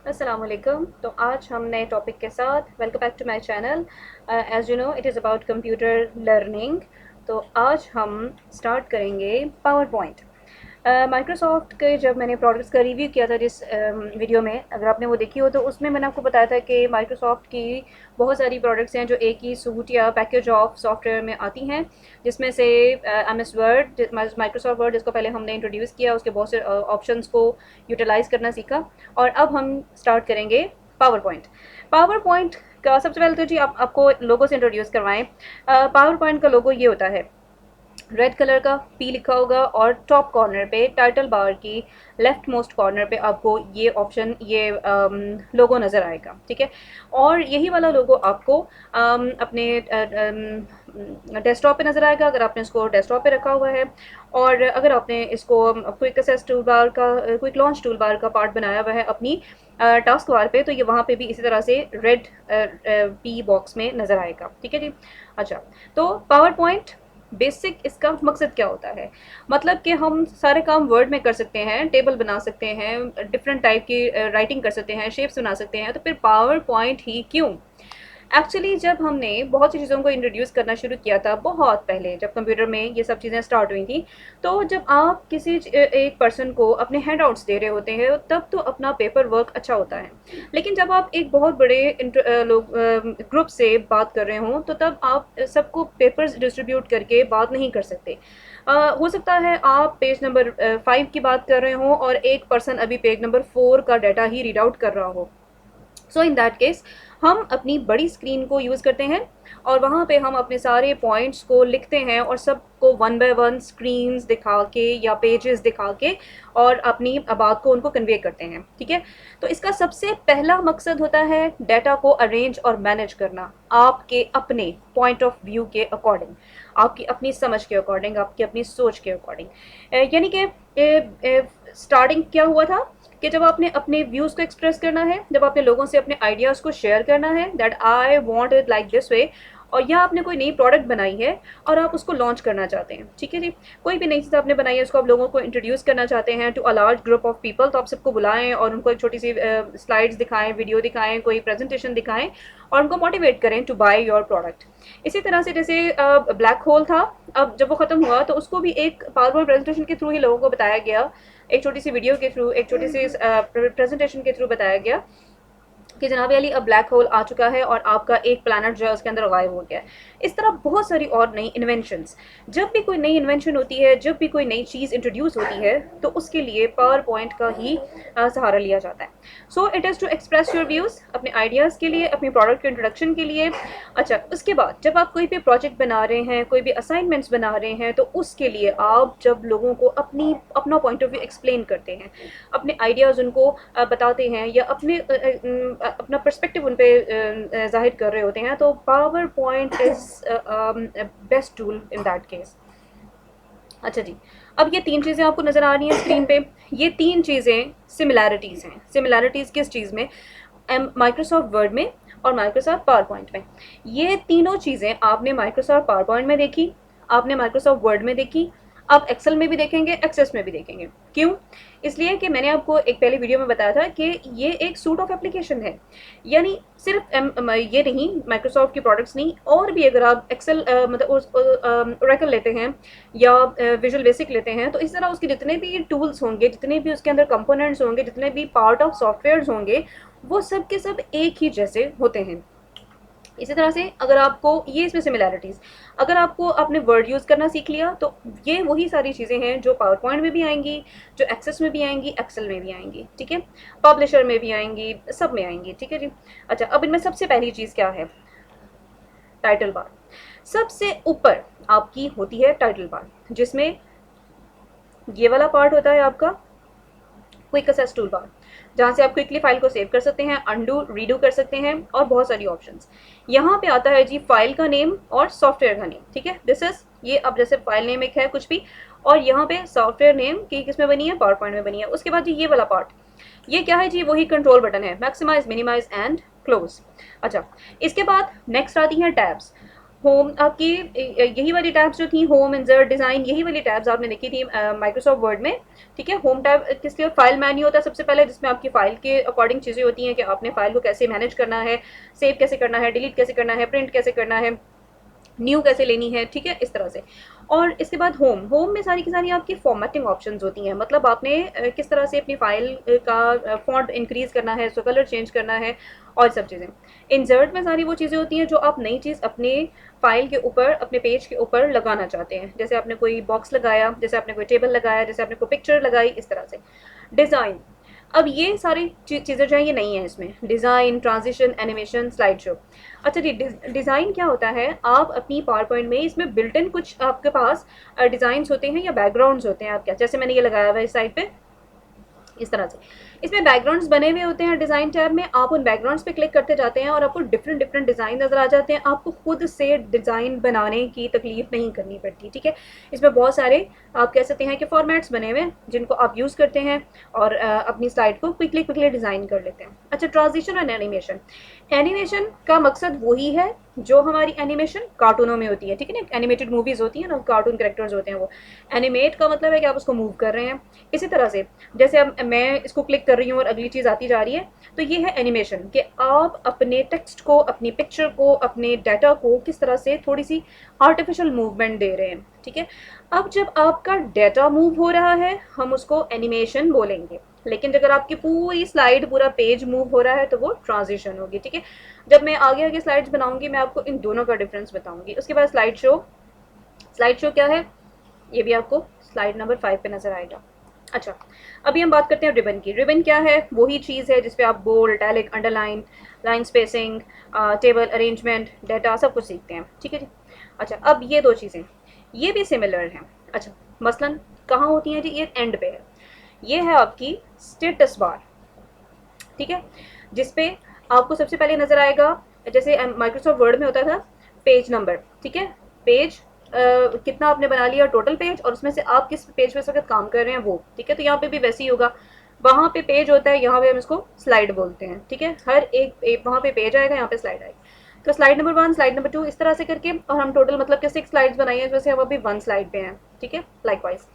Assalamualaikum। तो आज हम नए टॉपिक के साथ welcome back to my channel. As you know it is about computer learning. तो आज हम स्टार्ट करेंगे पावर पॉइंट। माइक्रोसॉफ्ट के जब मैंने प्रोडक्ट्स का रिव्यू किया था जिस वीडियो में, अगर आपने वो देखी हो तो उसमें मैंने आपको बताया था कि माइक्रोसॉफ्ट की बहुत सारी प्रोडक्ट्स हैं जो एक ही सूट या पैकेज ऑफ सॉफ्टवेयर में आती हैं, जिसमें से M S Word, Microsoft Word जिसको पहले हमने इंट्रोड्यूस किया, उसके बहुत से ऑप्शंस को यूटिलाइज़ करना सीखा। और अब हम स्टार्ट करेंगे पावर पॉइंट। पावर पॉइंट का सबसे पहले तो जी आपको लोगो से इंट्रोड्यूस करवाएं। पावर पॉइंट का लोगो ये होता है, रेड कलर का पी लिखा होगा और टॉप कॉर्नर पे टाइटल बार की लेफ्ट मोस्ट कॉर्नर पे आपको ये ऑप्शन, ये लोगो नज़र आएगा। ठीक है, और यही वाला लोगो आपको अपने डेस्कटॉप पे नज़र आएगा अगर आपने इसको डेस्कटॉप पे रखा हुआ है। और अगर आपने इसको क्विक एक्सेस टूल बार का, क्विक लॉन्च टूल बार का पार्ट बनाया हुआ है अपनी टास्क बार पे, तो ये वहाँ पे भी इसी तरह से रेड पी बॉक्स में नज़र आएगा। ठीक है जी। अच्छा, तो पावर पॉइंट बेसिक इसका मकसद क्या होता है? मतलब कि हम सारे काम वर्ड में कर सकते हैं, टेबल बना सकते हैं, डिफरेंट टाइप की राइटिंग कर सकते हैं, शेप्स बना सकते हैं, तो फिर पावर पॉइंट ही क्यों? एक्चुअली जब हमने बहुत सी चीज़ों को इंट्रोड्यूस करना शुरू किया था बहुत पहले, जब कंप्यूटर में ये सब चीज़ें स्टार्ट हुई थी, तो जब आप किसी एक पर्सन को अपने हैंडआउट्स दे रहे होते हैं तब तो अपना पेपर वर्क अच्छा होता है। लेकिन जब आप एक बहुत बड़े ग्रुप से बात कर रहे हों तो तब आप सबको पेपर्स डिस्ट्रीब्यूट करके बात नहीं कर सकते। हो सकता है आप पेज नंबर 5 की बात कर रहे हों और एक पर्सन अभी पेज नंबर 4 का डाटा ही रीड आउट कर रहा हो। सो इन दैट केस हम अपनी बड़ी स्क्रीन को यूज़ करते हैं और वहाँ पे हम अपने सारे पॉइंट्स को लिखते हैं और सबको वन बाय वन स्क्रीन्स दिखा के या पेजेस दिखा के और अपनी बात को उनको कन्वे करते हैं। ठीक है, तो इसका सबसे पहला मकसद होता है डाटा को अरेंज और मैनेज करना आपके अपने पॉइंट ऑफ व्यू के अकॉर्डिंग, आपकी अपनी समझ के अकॉर्डिंग, आपकी अपनी सोच के अकॉर्डिंग। यानी कि स्टार्टिंग क्या हुआ था कि जब आपने अपने व्यूज़ को एक्सप्रेस करना है, जब आपने लोगों से अपने आइडियाज़ को शेयर करना है that I want it like this way, और या आपने कोई नई प्रोडक्ट बनाई है और आप उसको लॉन्च करना चाहते हैं। ठीक है जी, कोई भी नई चीज़ आपने बनाई है उसको आप लोगों को इंट्रोड्यूस करना चाहते हैं to a large group of people, तो आप सबको बुलाएं और उनको एक छोटी सी स्लाइड्स दिखाएं, वीडियो दिखाएं, कोई प्रेजेंटेशन दिखाएं और उनको मोटिवेट करें टू बाय योर प्रोडक्ट। इसी तरह से जैसे ब्लैक होल था, अब जब वो ख़त्म हुआ तो उसको भी एक पावर पॉइंट प्रेजेंटेशन के थ्रू ही लोगों को बताया गया, एक छोटी सी वीडियो के थ्रू, एक छोटी सी प्रेजेंटेशन के थ्रू बताया गया कि जनाब अली अब ब्लैक होल आ चुका है और आपका एक प्लैनेट जो है उसके अंदर गायब हो गया है। इस तरह बहुत सारी और नई इन्वेंशंस, जब भी कोई नई इन्वेंशन होती है, जब भी कोई नई चीज़ इंट्रोड्यूस होती है तो उसके लिए पावर पॉइंट का ही सहारा लिया जाता है। So it is to express your views, अपने आइडियाज़ के लिए, अपने प्रोडक्ट के इंट्रोडक्शन के लिए। अच्छा, उसके बाद जब आप कोई भी प्रोजेक्ट बना रहे हैं, कोई भी असाइनमेंट्स बना रहे हैं, तो उसके लिए आप जब लोगों को अपना पॉइंट ऑफ व्यू एक्सप्लेन करते हैं, अपने आइडियाज़ उनको बताते हैं या अपना पर्सपेक्टिव उन पे ज़ाहिर कर रहे होते हैं, तो power point is best tool in that case. अच्छा जी, अब ये तीन चीज़ें आपको नज़र आ रही हैं स्क्रीन पे। ये तीन चीज़ें सिमिलैरिटीज़ हैं। सिमिलैरिटीज़ किस चीज़ में? माइक्रोसॉफ्ट वर्ड में और माइक्रोसॉफ्ट पावर पॉइंट में। ये तीनों चीज़ें आपने माइक्रोसॉफ्ट पावर पॉइंट में देखी, आपने माइक्रोसॉफ्ट वर्ड में देखी, आप एक्सेल में भी देखेंगे, एक्सेस में भी देखेंगे। क्यों? इसलिए कि मैंने आपको एक पहले वीडियो में बताया था कि ये एक सूट ऑफ एप्लीकेशन है। यानी सिर्फ ये नहीं, माइक्रोसॉफ्ट की प्रोडक्ट्स नहीं, और भी अगर आप एक्सेल मतलब ओरेकल लेते हैं या विजुअल बेसिक लेते हैं, तो इस तरह उसके जितने भी टूल्स होंगे, जितने भी उसके अंदर कंपोनेंट्स होंगे, जितने भी पार्ट ऑफ सॉफ्टवेयर्स होंगे, वो सब के सब एक ही जैसे होते हैं। इसी तरह से अगर आपको ये इसमें सिमिलैरिटीज़, अगर आपको आपने वर्ड यूज़ करना सीख लिया तो ये वही सारी चीज़ें हैं जो पावर पॉइंट में भी आएंगी, जो एक्सेस में भी आएंगी, एक्सेल में भी आएंगी। ठीक है, पब्लिशर में भी आएंगी, सब में आएंगी। ठीक है जी। अच्छा, अब इनमें सबसे पहली चीज़ क्या है? Title bar. सबसे ऊपर आपकी होती है टाइटल बार, जिसमें ये वाला पार्ट होता है आपका क्विक एक्सेस टूल बार, जहाँ से आप क्विकली फाइल को सेव कर सकते हैं, अंडू रीडू कर सकते हैं और बहुत सारी ऑप्शंस। यहाँ पे आता है जी फाइल का नेम और सॉफ्टवेयर का नेम। ठीक है, दिस इज ये, अब जैसे फाइल नेम एक है कुछ भी, और यहाँ पे सॉफ्टवेयर नेम की किस में बनी है? पावर पॉइंट में बनी है। उसके बाद जी ये वाला पार्ट, ये क्या है जी? वही कंट्रोल बटन है, मैक्सिमाइज, मिनिमाइज एंड क्लोज। अच्छा, इसके बाद नेक्स्ट आती हैं टैब्स। होम आपकी यही वाली टैब्स जो थी, होम, इंसर्ट, डिज़ाइन, यही वाली टैब्स आपने लिखी थी माइक्रोसॉफ्ट वर्ड में, ठीक है। होम टैब किस लिए? फाइल मेन्यू होता है सबसे पहले, जिसमें आपकी फाइल के अकॉर्डिंग चीज़ें होती हैं कि आपने फाइल को कैसे मैनेज करना है, सेव कैसे करना है, डिलीट कैसे करना है, प्रिंट कैसे करना है, न्यू कैसे लेनी है, ठीक है, इस तरह से। और इसके बाद होम, होम में सारी की सारी आपकी फॉर्मेटिंग ऑप्शंस होती हैं, मतलब आपने किस तरह से अपनी फाइल का फॉन्ट इंक्रीज करना है, उसका कलर चेंज करना है, और सब चीज़ें। इंसर्ट में सारी वो चीज़ें होती हैं जो आप नई चीज़ अपने फाइल के ऊपर, अपने पेज के ऊपर लगाना चाहते हैं, जैसे आपने कोई बॉक्स लगाया, जैसे आपने कोई टेबल लगाया, जैसे आपने कोई पिक्चर लगाई, इस तरह से। डिज़ाइन, अब ये सारी चीज़ें जो हैं ये नहीं है इसमें, design, transition, animation, slide show. अच्छा जी, डिज़ाइन क्या होता है? आप अपनी पावर पॉइंट में इसमें बिल्ट इन कुछ आपके पास डिज़ाइंस होते हैं या बैकग्राउंड्स होते हैं, आप क्या, जैसे मैंने ये लगाया हुआ है इस साइड पे, इस तरह से। इसमें बैकग्राउंड्स बने हुए होते हैं डिज़ाइन टैब में, आप उन बैकग्राउंड्स पे क्लिक करते जाते हैं और आपको डिफरेंट डिफरेंट डिज़ाइन नज़र आ जाते हैं, आपको खुद से डिज़ाइन बनाने की तकलीफ नहीं करनी पड़ती, ठीक है। इसमें बहुत सारे आप कह सकते हैं कि फॉर्मेट्स बने हुए हैं जिनको आप यूज़ करते हैं और अपनी स्लाइड को क्विकली क्विकली डिज़ाइन कर लेते हैं। अच्छा, ट्रांजिशन और एनिमेशन, एनिमेशन का मकसद वही है जो हमारी एनिमेशन कार्टूनों में होती है, ठीक है ना, एनिमेटेड मूवीज़ होती हैं ना, कार्टून कैरेक्टर्स होते हैं वो। एनिमेट का मतलब है कि आप उसको मूव कर रहे हैं। इसी तरह से जैसे अब मैं इसको क्लिक कर रही हूँ और अगली चीज़ आती जा रही है, तो ये है एनिमेशन, कि आप अपने टेक्स्ट को, अपनी पिक्चर को, अपने डाटा को किस तरह से थोड़ी सी आर्टिफिशियल मूवमेंट दे रहे हैं, ठीक है। अब जब आपका डाटा मूव हो रहा है हम उसको एनिमेशन बोलेंगे, लेकिन अगर आपकी पूरी स्लाइड, पूरा पेज मूव हो रहा है तो वो ट्रांजिशन होगी, ठीक है। जब मैं आगे आगे स्लाइड्स बनाऊंगी मैं आपको इन दोनों का डिफरेंस बताऊंगी। उसके बाद स्लाइड शो, स्लाइड शो क्या है ये भी आपको स्लाइड नंबर 5 पे नजर आएगा। अच्छा, अभी हम बात करते हैं रिबन की। रिबन क्या है? वही चीज़ है जिसपे आप bold, italic, underline, line spacing, table arrangement, data सब कुछ सीखते हैं, ठीक है जी। अच्छा, अब ये दो चीज़ें ये भी सिमिलर हैं। अच्छा, मसलन कहाँ होती हैं जी? ये एंड पे है, ये है आपकी स्टेटस बार, ठीक है, जिसपे आपको सबसे पहले नजर आएगा, जैसे माइक्रोसॉफ्ट वर्ड में होता था पेज नंबर, ठीक है, पेज कितना आपने बना लिया टोटल पेज, और उसमें से आप किस पेज पे इस वक्त काम कर रहे हैं वो, ठीक है। तो यहाँ पे भी वैसे ही होगा, वहाँ पे पेज होता है, यहाँ पे हम इसको स्लाइड बोलते हैं, ठीक है। हर एक वहाँ पे पेज आएगा, यहाँ पे स्लाइड आएगी। तो स्लाइड नंबर 1, स्लाइड नंबर 2, इस तरह से करके, और हम टोटल मतलब कि 6 स्लाइड्स बनाई हैं, जैसे हम अभी 1 स्लाइड पे हैं, ठीक है, लाइकवाइज।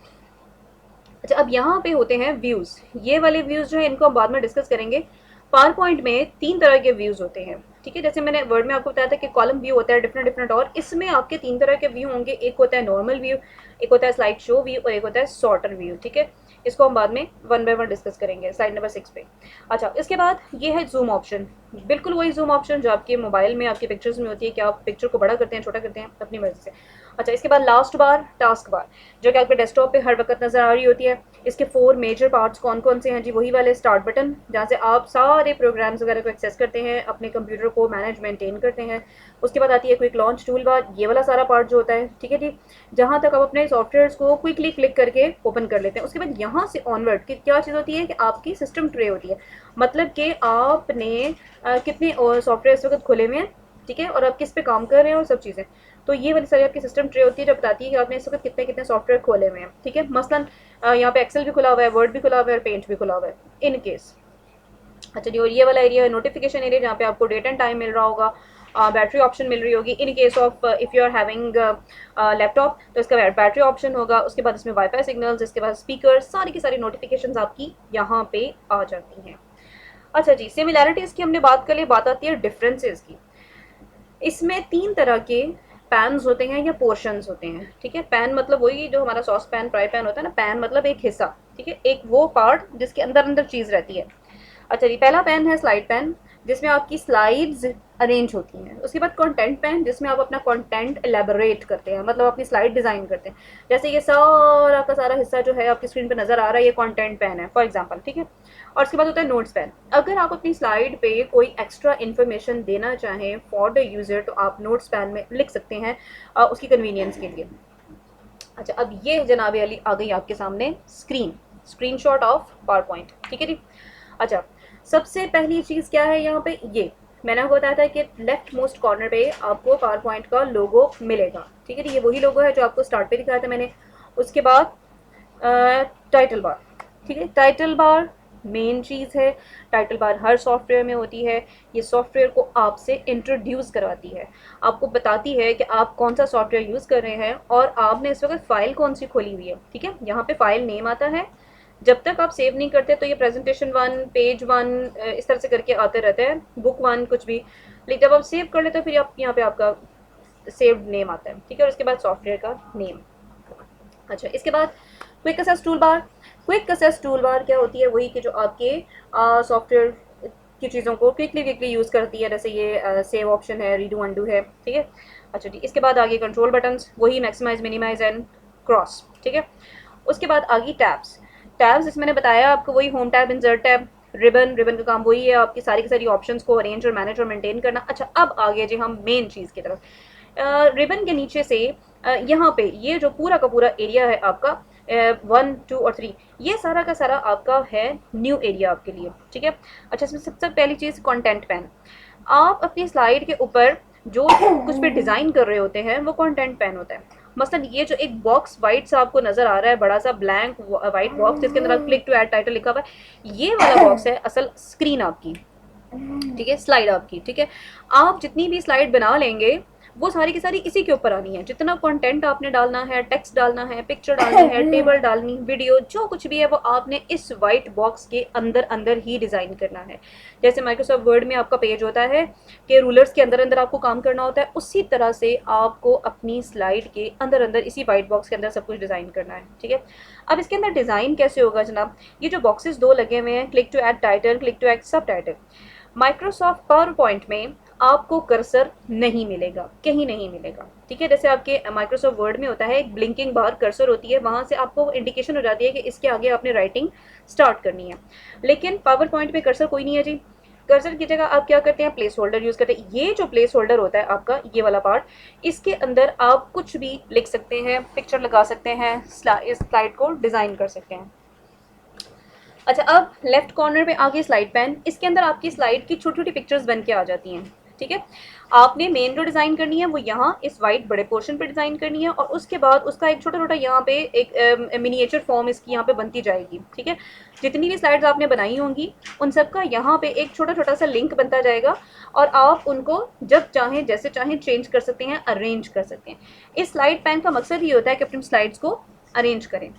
अच्छा, अब यहाँ पे होते हैं व्यूज़, ये वाले व्यूज़ जो है इनको हम बाद में डिस्कस करेंगे। पावर पॉइंट में 3 तरह के व्यूज़ होते हैं, ठीक है। जैसे मैंने वर्ड में आपको बताया था कि कॉलम व्यू होता है डिफरेंट डिफरेंट, और इसमें आपके 3 तरह के व्यू होंगे, एक होता है नॉर्मल व्यू, एक होता है स्लाइड शो व्यू, और एक होता है सॉर्टर व्यू, ठीक है। इसको हम बाद में 1 बाय 1 डिस्कस करेंगे स्लाइड नंबर 6 पे। अच्छा, इसके बाद ये है जूम ऑप्शन, बिल्कुल वही जूम ऑप्शन जो आपके मोबाइल में आपकी पिक्चर्स में होती है कि आप पिक्चर को बड़ा करते हैं, छोटा करते हैं अपनी मर्जी से। अच्छा, इसके बाद लास्ट बार, टास्क बार, जो कि आपके डेस्कटॉप पे हर वक्त नजर आ रही होती है। इसके 4 मेजर पार्ट्स कौन कौन से हैं जी? वही वाले स्टार्ट बटन, जहाँ से आप सारे प्रोग्राम्स वगैरह को एक्सेस करते हैं, अपने कंप्यूटर को मैनेज मेंटेन करते हैं। उसके बाद आती है क्विक लॉन्च टूल बार, ये वाला सारा पार्ट जो होता है, ठीक है जी, जहाँ तक आप अपने सॉफ्टवेयर को क्विकली क्लिक करके ओपन कर लेते हैं। उसके बाद यहाँ से ऑनवर्ड की क्या चीज़ होती है कि आपकी सिस्टम ट्रे होती है, मतलब कि आपने कितने सॉफ्टवेयर इस वक्त खुले हुए हैं, ठीक है, और आप किस पे काम कर रहे हैं और सब चीज़ें। तो ये वाली सारी आपकी सिस्टम ट्रे होती है जो बताती है कि आपने इस वक्त कितने कितने सॉफ्टवेयर खोले हुए हैं, ठीक है। मसलन यहाँ पे एक्सेल भी खुला हुआ है, वर्ड भी खुला हुआ है, और पेंट भी खुला हुआ है इन केस। अच्छा जी, और ये वाला एरिया है नोटिफिकेशन एरिया, जहाँ पे आपको डेट एंड टाइम मिल रहा होगा, बैटरी ऑप्शन मिल रही होगी in case of if you are having laptop, तो इसका बैटरी ऑप्शन होगा। उसके बाद इसमें वाईफाई सिग्नल्स, इसके बाद स्पीकर, सारी की सारी नोटिफिकेशंस आपकी यहाँ पे आ जाती हैं। अच्छा जी, सिमिलैरिटीज़ की हमने बात कर ली, बात आती है डिफरेंसेस की। इसमें 3 तरह के पैन्स होते हैं या पोर्शंस होते हैं, ठीक है। पैन मतलब वही जो हमारा सॉस पैन, फ्राई पैन होता है ना, पैन मतलब एक हिस्सा, ठीक है, एक वो पार्ट जिसके अंदर अंदर चीज़ रहती है। अच्छा जी, पहला पैन है स्लाइड पैन, जिसमें आपकी स्लाइड्स अरेंज होती हैं। उसके बाद कंटेंट पैन, जिसमें आप अपना कंटेंट एलेबोरेट करते हैं, मतलब अपनी स्लाइड डिज़ाइन करते हैं। जैसे ये सारा का सारा हिस्सा जो है आपकी स्क्रीन पे नज़र आ रहा है, ये कंटेंट पैन है फॉर एग्जांपल, ठीक है। और उसके बाद होता है नोट्स पैन, अगर आप अपनी स्लाइड पे कोई एक्स्ट्रा इन्फॉर्मेशन देना चाहें फॉर द यूज़र, तो आप नोट्स पैन में लिख सकते हैं उसकी कन्वीनियंस के लिए। अच्छा, अब ये जनाब अली आ गई आपके सामने स्क्रीनशॉट ऑफ पावर पॉइंट, ठीक है जी। अच्छा, सबसे पहली चीज़ क्या है यहाँ पे? ये मैंने आपको बताया था कि लेफ्ट मोस्ट कॉर्नर पे आपको पावर पॉइंट का लोगो मिलेगा, ठीक है जी। ये वही लोगो है जो आपको स्टार्ट पे दिखाया था मैंने। उसके बाद टाइटल बार, ठीक है, टाइटल बार मेन चीज़ है। टाइटल बार हर सॉफ्टवेयर में होती है। ये सॉफ्टवेयर को आपसे इंट्रोड्यूस करवाती है, आपको बताती है कि आप कौन सा सॉफ्टवेयर यूज़ कर रहे हैं और आपने इस वक्त फ़ाइल कौन सी खोली हुई है। ठीक है, यहाँ पे फ़ाइल नेम आता है। जब तक आप सेव नहीं करते तो ये प्रेजेंटेशन 1, पेज 1 इस तरह से करके आते रहते हैं, बुक 1 कुछ भी। लेकिन जब आप सेव कर लेते हो फिर आप यहाँ पे आपका सेव्ड नेम आता है। ठीक है, और उसके बाद सॉफ्टवेयर का नेम। अच्छा, इसके बाद quick assess tool bar. Quick assess tool bar क्या होती है, वही कि जो आपके सॉफ्टवेयर की चीज़ों को क्विकली क्विकली यूज़ करती है। जैसे ये सेव ऑप्शन है, रीडू अंडू है। ठीक है, अच्छा जी, इसके बाद आगे कंट्रोल बटन्स, वही मैक्सिमाइज, मिनिमाइज एंड क्रॉस। ठीक है, उसके बाद आगे टैब्स। टैब्स जैसे मैंने बताया आपको, वही home tab, insert tab, ribbon. Ribbon का काम वही है आपकी सारी की सारी ऑप्शंस को अरेंज और मैनेज और मेंटेन करना। अच्छा, अब आगे जी हम मेन चीज़ की तरफ। रिबन के नीचे से यहाँ पे ये जो पूरा का पूरा एरिया है आपका 1, 2 और 3, ये सारा का सारा आपका है न्यू एरिया आपके लिए। ठीक है, अच्छा, इसमें सबसे पहली चीज़ कंटेंट पैन। आप अपनी स्लाइड के ऊपर जो कुछ भी डिज़ाइन कर रहे होते हैं वो कंटेंट पैन होता है। मसलन ये जो एक बॉक्स वाइट सा आपको नजर आ रहा है, बड़ा सा ब्लैंक वाइट बॉक्स जिसके अंदर आप क्लिक टू ऐड टाइटल लिखा हुआ है, ये वाला बॉक्स है असल स्क्रीन आपकी। ठीक है, स्लाइड आपकी। ठीक है, आप जितनी भी स्लाइड बना लेंगे वो सारी की सारी इसी के ऊपर आनी है। जितना कंटेंट आपने डालना है, टेक्स्ट डालना है, पिक्चर डालनी है, टेबल डालनी, वीडियो, जो कुछ भी है वो आपने इस वाइट बॉक्स के अंदर अंदर ही डिज़ाइन करना है। जैसे माइक्रोसॉफ्ट वर्ड में आपका पेज होता है कि रूलर्स के अंदर अंदर आपको काम करना होता है, उसी तरह से आपको अपनी स्लाइड के अंदर अंदर इसी वाइट बॉक्स के अंदर सब कुछ डिज़ाइन करना है। ठीक है, अब इसके अंदर डिज़ाइन कैसे होगा जनाब, ये जो बॉक्सेस दो लगे हुए हैं, click to add title, click to add subtitle. Microsoft PowerPoint में आपको कर्सर नहीं मिलेगा, कहीं नहीं मिलेगा। ठीक है, जैसे आपके माइक्रोसॉफ्ट वर्ड में होता है एक ब्लिंकिंग बार कर्सर होती है, वहां से आपको इंडिकेशन हो जाती है कि इसके आगे आपने राइटिंग स्टार्ट करनी है। लेकिन पावर पॉइंट में कर्सर कोई नहीं है जी। कर्सर की जगह आप क्या करते हैं, प्लेस होल्डर यूज करते हैं। ये जो प्लेस होल्डर होता है आपका, ये वाला पार्ट, इसके अंदर आप कुछ भी लिख सकते हैं, पिक्चर लगा सकते हैं, इस स्लाइड को डिजाइन कर सकते हैं। अच्छा, अब लेफ्ट कॉर्नर पे आगे स्लाइड पैन, इसके अंदर आपकी स्लाइड की छोटी छोटी पिक्चर्स बन के आ जाती हैं। ठीक है, आपने मेन जो डिज़ाइन करनी है वो यहाँ इस वाइट बड़े पोर्शन पे डिज़ाइन करनी है, और उसके बाद उसका एक छोटा छोटा यहाँ पे एक मिनिएचर फॉर्म इसकी यहाँ पे बनती जाएगी। ठीक है, जितनी भी स्लाइड्स आपने बनाई होंगी उन सब का यहाँ पे एक छोटा छोटा सा लिंक बनता जाएगा, और आप उनको जब चाहें जैसे चाहें चेंज कर सकते हैं, अरेंज कर सकते हैं। इस स्लाइड पैन का मकसद ये होता है कि अपनी स्लाइड्स को अरेंज करें।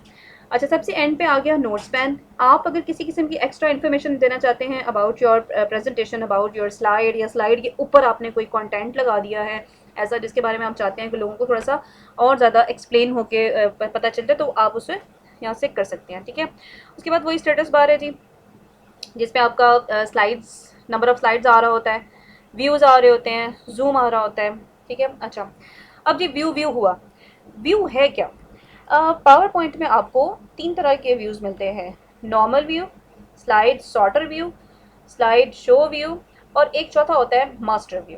अच्छा, सबसे एंड पे आ गया नोट्स पैन। आप अगर किसी किस्म की एक्स्ट्रा इन्फॉर्मेशन देना चाहते हैं about your presentation, about your slide, या स्लाइड के ऊपर आपने कोई कंटेंट लगा दिया है ऐसा जिसके बारे में आप चाहते हैं कि लोगों को थोड़ा सा और ज़्यादा एक्सप्लेन होके पता चलते, तो आप उसे यहाँ से कर सकते हैं। ठीक है, उसके बाद वही स्टेटस बार है जी, जिसपे आपका स्लाइड्स, नंबर ऑफ़ स्लाइड्स आ रहा होता है, व्यूज़ आ रहे होते हैं, जूम आ रहा होता है। ठीक है, अच्छा, अब जी व्यू व्यू हुआ। व्यू है क्या, पावर पॉइंट में आपको 3 तरह के व्यूज़ मिलते हैं, normal view, slide sorter view, slide show view, और एक चौथा होता है मास्टर व्यू।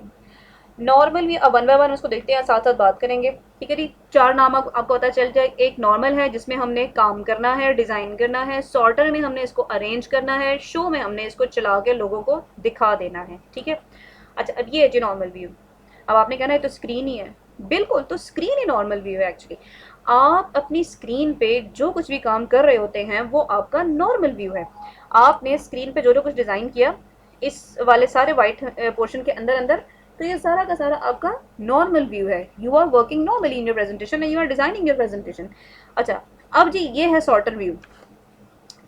नॉर्मल व्यू, अब वन बाय वन उसको देखते हैं, साथ साथ बात करेंगे। ठीक है जी, 4 नाम आपको पता चल जाए। एक नॉर्मल है जिसमें हमने काम करना है, डिज़ाइन करना है, सॉर्टर में हमने इसको अरेंज करना है, शो में हमने इसको चला के लोगों को दिखा देना है। ठीक है, अच्छा, अब ये है जी नॉर्मल व्यू। अब आपने कहना है तो स्क्रीन ही है, बिल्कुल, तो स्क्रीन ही नॉर्मल व्यू है एक्चुअली। आप अपनी स्क्रीन पे जो कुछ भी काम कर रहे होते हैं वो आपका नॉर्मल व्यू है। आपने स्क्रीन पे जो जो कुछ डिज़ाइन किया इस वाले सारे वाइट पोर्शन के अंदर अंदर, तो ये सारा का सारा आपका नॉर्मल व्यू है। You are working normally in your presentation and you are designing your presentation. अच्छा, अब जी ये है सॉर्टर व्यू।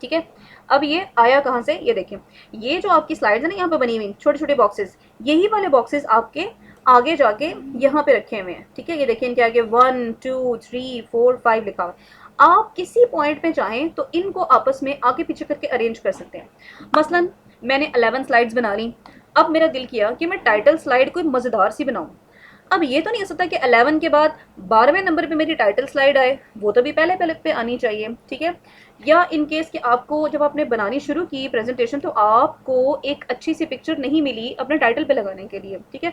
ठीक है, अब ये आया कहाँ से, ये देखें, ये जो आपकी स्लाइड्स है ना यहाँ पे बनी हुई छोटे छोटे बॉक्सेस, यही वाले बॉक्सेस आपके आगे जाके यहाँ पे रखे हुए हैं। ठीक है, ये देखिए इनके आगे 1, 2, 3, 4, 5 लिखा हुआ है। आप किसी पॉइंट पे चाहें तो इनको आपस में आगे पीछे करके अरेंज कर सकते हैं। मसलन मैंने 11 स्लाइड्स बना ली, अब मेरा दिल किया कि मैं टाइटल स्लाइड कोई मज़ेदार सी बनाऊं। अब ये तो नहीं हो सकता कि 11 के बाद 12वें नंबर पे मेरी टाइटल स्लाइड आए, वो तो भी पहले पहले पे आनी चाहिए। ठीक है, या इन केस कि आपको जब आपने बनानी शुरू की प्रेजेंटेशन तो आपको एक अच्छी सी पिक्चर नहीं मिली अपने टाइटल पे लगाने के लिए। ठीक है,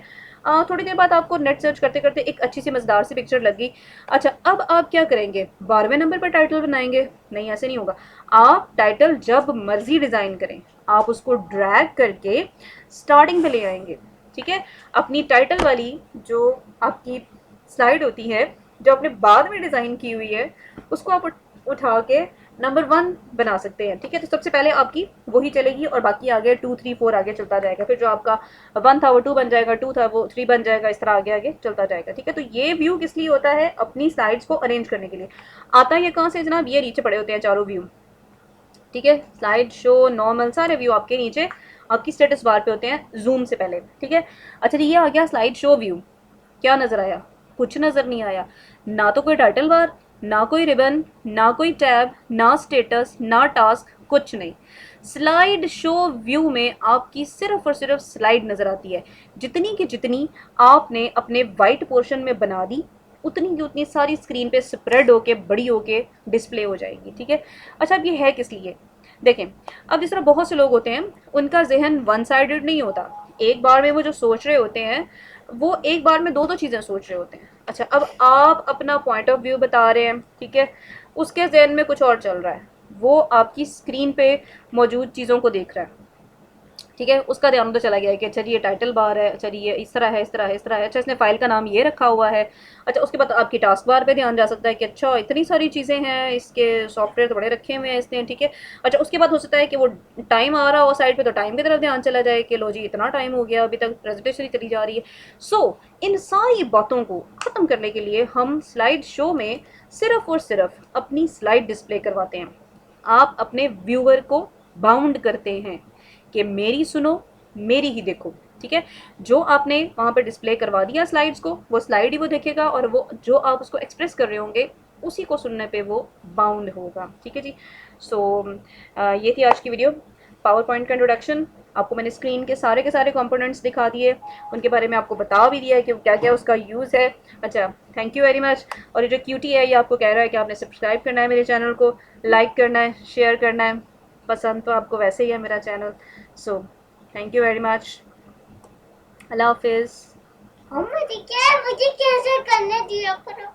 थोड़ी देर बाद आपको नेट सर्च करते करते एक अच्छी सी मज़ेदार सी पिक्चर लग गई। अच्छा, अब आप क्या करेंगे, 12वें नंबर पर टाइटल बनाएंगे? नहीं, ऐसे नहीं होगा। आप टाइटल जब मर्जी डिज़ाइन करें, आप उसको ड्रैग करके स्टार्टिंग पे ले आएंगे। ठीक है, अपनी टाइटल वाली जो आपकी स्लाइड होती है जो आपने बाद में डिज़ाइन की हुई है, उसको आप उठा के नंबर 1 बना सकते हैं, ठीक है। तो सबसे पहले आपकी वही चलेगी और बाकी आगे 2 3 4 आगे चलता जाएगा। फिर जो आपका 1 था वो 2 बन जाएगा, 2 था वो 3 बन जाएगा, इस तरह आगे आगे चलता जाएगा, ठीक है। तो ये व्यू किस लिए होता है? अपनी स्लाइड्स को अरेंज करने के लिए। आता है ये कहाँ से जनाब? ये नीचे पड़े होते हैं चारों व्यू, ठीक है। स्लाइड शो, नॉर्मल, सारे व्यू आपके नीचे आपकी स्टेटस बार पे होते हैं जूम से पहले, ठीक है। अच्छा ये आ गया स्लाइड शो व्यू। क्या नज़र आया? कुछ नज़र नहीं आया। ना तो कोई टाइटल बार, ना कोई रिबन, ना कोई टैब, ना स्टेटस, ना टास्क, कुछ नहीं। स्लाइड शो व्यू में आपकी सिर्फ और सिर्फ स्लाइड नज़र आती है। जितनी की जितनी आपने अपने वाइट पोर्शन में बना दी, उतनी की उतनी सारी स्क्रीन पे स्प्रेड होके बड़ी होके डिस्प्ले हो जाएगी, ठीक है। अच्छा अब ये है किस लिए? देखें, अब जिस तरह बहुत से लोग होते हैं, उनका जहन वन साइडेड नहीं होता। एक बार में वो जो सोच रहे होते हैं, वो एक बार में दो दो चीज़ें सोच रहे होते हैं। अच्छा अब आप अपना पॉइंट ऑफ व्यू बता रहे हैं, ठीक है, उसके जहन में कुछ और चल रहा है, वो आपकी स्क्रीन पे मौजूद चीज़ों को देख रहा है, ठीक है। उसका ध्यान तो चला गया है कि अच्छा जी ये टाइटल बार है, अच्छा जी ये इस तरह है, इस तरह है, इस तरह है, अच्छा इसने फाइल का नाम ये रखा हुआ है। अच्छा उसके बाद आपकी टास्क बार पे ध्यान जा सकता है कि अच्छा इतनी सारी चीज़ें हैं, इसके सॉफ्टवेयर तो बड़े रखे हुए हैं इसने, ठीक है। अच्छा उसके बाद हो सकता है कि वो टाइम आ रहा हो साइड पे, तो टाइम की तरफ ध्यान चला जाए कि लो जी इतना टाइम हो गया, अभी तक प्रेजेंटेशन ही चली जा रही है। सो इन सारी बातों को ख़त्म करने के लिए हम स्लाइड शो में सिर्फ और सिर्फ अपनी स्लाइड डिस्प्ले करवाते हैं। आप अपने व्यूअर को बाउंड करते हैं कि मेरी सुनो, मेरी ही देखो, ठीक है। जो आपने वहाँ पर डिस्प्ले करवा दिया स्लाइड्स को, वो स्लाइड ही वो देखेगा और वो जो आप उसको एक्सप्रेस कर रहे होंगे उसी को सुनने पे वो बाउंड होगा, ठीक है जी। सो ये थी आज की वीडियो, पावर पॉइंट का इंट्रोडक्शन। आपको मैंने स्क्रीन के सारे कंपोनेंट्स दिखा दिए, उनके बारे में आपको बता भी दिया है कि क्या क्या उसका यूज़ है। अच्छा थैंक यू वेरी मच। और ये जो क्यूटी है ये आपको कह रहा है कि आपने सब्सक्राइब करना है मेरे चैनल को, लाइक करना है, शेयर करना है, पसंद तो आपको वैसे ही है मेरा channel. So thank you very much. Allah हाफिज़। मुझे कैसे करने दिया करो।